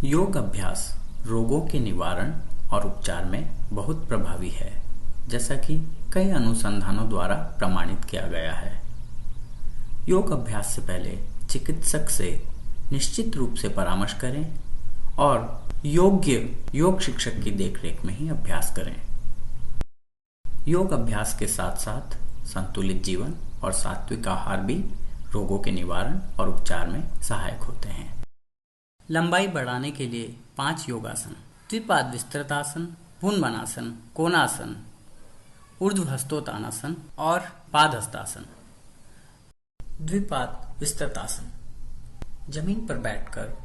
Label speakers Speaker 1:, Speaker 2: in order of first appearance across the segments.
Speaker 1: योग अभ्यास रोगों के निवारण और उपचार में बहुत प्रभावी है, जैसा कि कई अनुसंधानों द्वारा प्रमाणित किया गया है। योग अभ्यास से पहले चिकित्सक से निश्चित रूप से परामर्श करें और योग्य योग शिक्षक की देखरेख में ही अभ्यास करें। योग अभ्यास के साथ साथ संतुलित जीवन और सात्विक आहार भी रोगों के निवारण और उपचार में सहायक होते हैं। लंबाई बढ़ाने के लिए 5 योगासन: द्विपाद विस्तृतासन, भून्वनासन, कोणासन, ऊर्ध्वहस्तोत्तानासन और पादहस्तासन। द्विपाद विस्तृतासन: जमीन पर बैठकर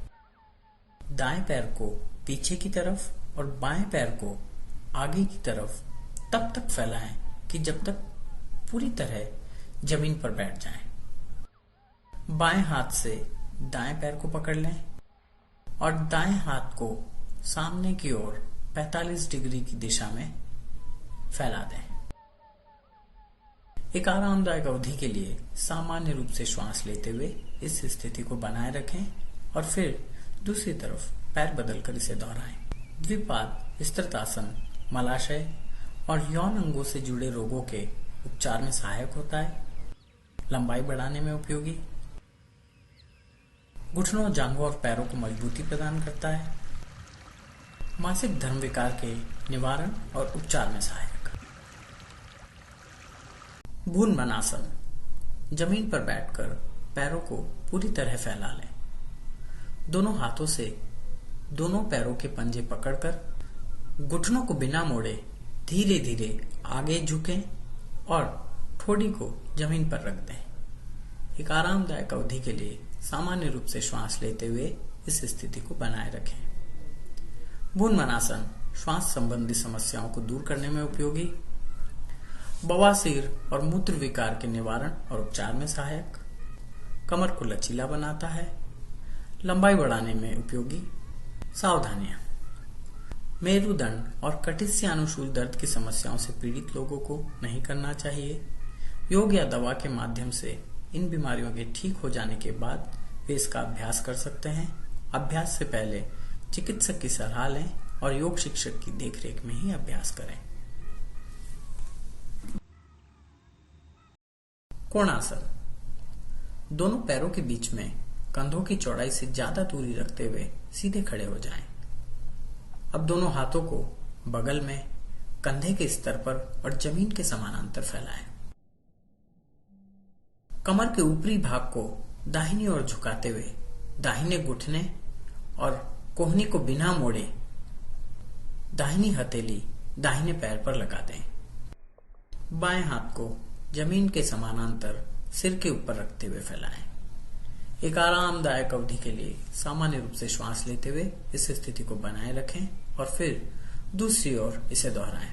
Speaker 1: दाएं पैर को पीछे की तरफ और बाएं पैर को आगे की तरफ तब तक फैलाएं कि जब तक पूरी तरह जमीन पर बैठ जाएं। बाएं हाथ से दाएं पैर को पकड़ लें और दाएं हाथ को सामने की ओर 45 डिग्री की दिशा में फैला दें। एक आरामदायक अवधि के लिए सामान्य रूप से श्वास लेते हुए इस स्थिति को बनाए रखें और फिर दूसरी तरफ पैर बदलकर इसे दोहराएं। द्विपाद विस्तृतासन मलाशय और यौन अंगों से जुड़े रोगों के उपचार में सहायक होता है, लंबाई बढ़ाने में उपयोगी, घुटनों, जांघों और पैरों को मजबूती प्रदान करता है, मासिक धर्म विकार के निवारण और उपचार में सहायक। भून्वनासन: जमीन पर बैठकर पैरों को पूरी तरह फैला लें। दोनों हाथों से दोनों पैरों के पंजे पकड़कर घुटनों को बिना मोड़े धीरे धीरे आगे झुकें और ठोड़ी को जमीन पर रख दें। एक आरामदायक अवधि के लिए सामान्य रूप से श्वास लेते हुए इस स्थिति को बनाए रखें। भून्वनासन श्वास संबंधी समस्याओं को दूर करने में उपयोगी, बवासीर और मूत्र विकार के निवारण और उपचार में सहायक, कमर को लचीला बनाता है, लंबाई बढ़ाने में उपयोगी। सावधानियां: मेरुदंड और कटिस्यानुशूल दर्द की समस्याओं से पीड़ित लोगों को नहीं करना चाहिए। योग या दवा के माध्यम से इन बीमारियों के ठीक हो जाने के बाद वे इसका अभ्यास कर सकते हैं। अभ्यास से पहले चिकित्सक की सलाह लें और योग शिक्षक की देखरेख में ही अभ्यास करें। कोणासन: दोनों पैरों के बीच में कंधों की चौड़ाई से ज्यादा दूरी रखते हुए सीधे खड़े हो जाएं। अब दोनों हाथों को बगल में कंधे के स्तर पर और जमीन के समानांतर फैलाएं। कमर के ऊपरी भाग को दाहिनी ओर झुकाते हुए दाहिने घुटने और कोहनी को बिना मोड़े दाहिनी हथेली दाहिने पैर पर लगा दें। बाएं हाथ को जमीन के समानांतर सिर के ऊपर रखते हुए फैलाएं। एक आरामदायक अवधि के लिए सामान्य रूप से श्वास लेते हुए इस स्थिति को बनाए रखें और फिर दूसरी ओर इसे दोहराएं।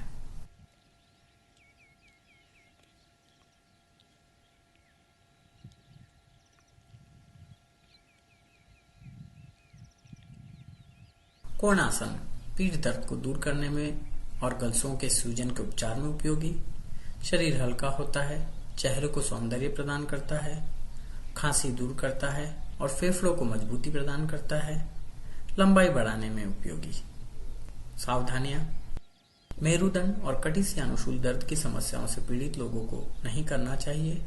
Speaker 1: कोणासन पीठ दर्द को दूर करने में और गलसों के सूजन के उपचार में उपयोगी, शरीर हल्का होता है, चेहरे को सौंदर्य प्रदान करता है, खांसी दूर करता है और फेफड़ों को मजबूती प्रदान करता है, लंबाई बढ़ाने में उपयोगी। सावधानियां: मेरुदंड और कटिस्यानुशूल दर्द की समस्याओं से पीड़ित लोगों को नहीं करना चाहिए।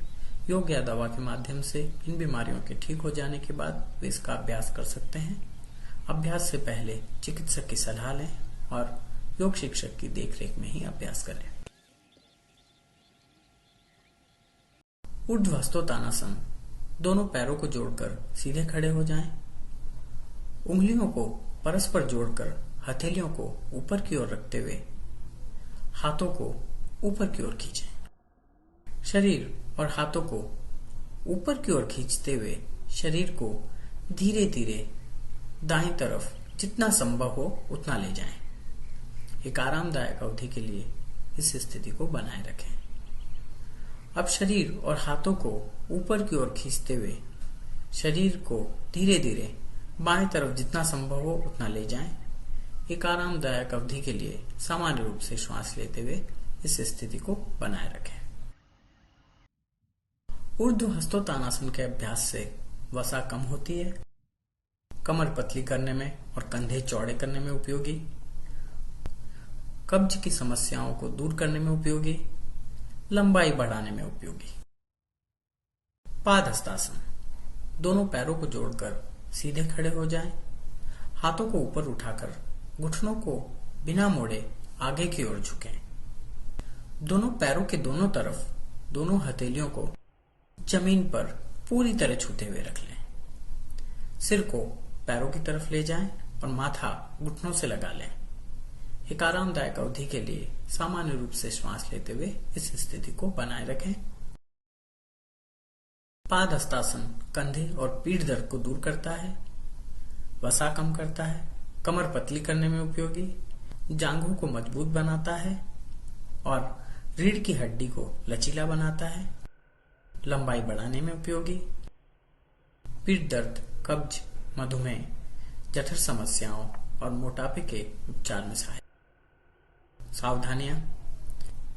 Speaker 1: योग या दवा के माध्यम से इन बीमारियों के ठीक हो जाने के बाद वे इसका अभ्यास कर सकते हैं। अभ्यास से पहले चिकित्सक की सलाह लें और योग शिक्षक की देखरेख में ही अभ्यास करें। ऊर्ध्वहस्तोत्तानासन: दोनों पैरों को जोड़कर सीधे खड़े हो जाएं। उंगलियों को परस्पर जोड़कर हथेलियों को ऊपर की ओर रखते हुए हाथों को ऊपर की ओर खींचें। शरीर और हाथों को ऊपर की ओर खींचते हुए शरीर को धीरे धीरे दाईं तरफ जितना संभव हो उतना ले जाएं। एक आरामदायक अवधि के लिए इस स्थिति को बनाए रखें। अब शरीर और हाथों को ऊपर की ओर खींचते हुए शरीर को धीरे धीरे बाएं तरफ जितना संभव हो उतना ले जाएं। एक आरामदायक अवधि के लिए सामान्य रूप से श्वास लेते हुए इस स्थिति को बनाए रखें। ऊर्ध्वहस्तोत्तानासन के अभ्यास से वसा कम होती है, कमर पतली करने में और कंधे चौड़े करने में उपयोगी, कब्ज की समस्याओं को दूर करने में उपयोगी, लंबाई बढ़ाने में उपयोगी। पाद हस्तासन। दोनों पैरों को जोड़कर सीधे खड़े हो जाएं। हाथों को ऊपर उठाकर घुटनों को बिना मोड़े आगे की ओर झुकें। दोनों पैरों के दोनों तरफ दोनों हथेलियों को जमीन पर पूरी तरह छूते हुए रख लें। सिर को पैरों की तरफ ले जाएं और माथा घुटनों से लगा लें। एक आरामदायक अवधि के लिए सामान्य रूप से श्वास लेते हुए इस स्थिति को बनाए रखें। पाद हस्तासन कंधे और पीठ दर्द को दूर करता है, वसा कम करता है, कमर पतली करने में उपयोगी, जांघों को मजबूत बनाता है और रीढ़ की हड्डी को लचीला बनाता है, लंबाई बढ़ाने में उपयोगी, पीठ दर्द, कब्ज, मधुमेह, जठर समस्याओं और मोटापे के उपचार में सहायक। सावधानियां।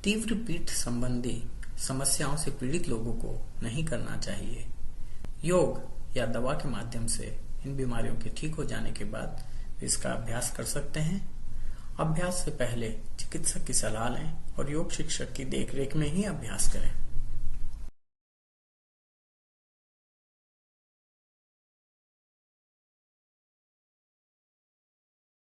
Speaker 1: तीव्र पीठ संबंधी समस्याओं से पीड़ित लोगों को नहीं करना चाहिए। योग या दवा के माध्यम से इन बीमारियों के ठीक हो जाने के बाद इसका अभ्यास कर सकते हैं। अभ्यास से पहले चिकित्सक की सलाह लें और योग शिक्षक की देखरेख में ही अभ्यास करें।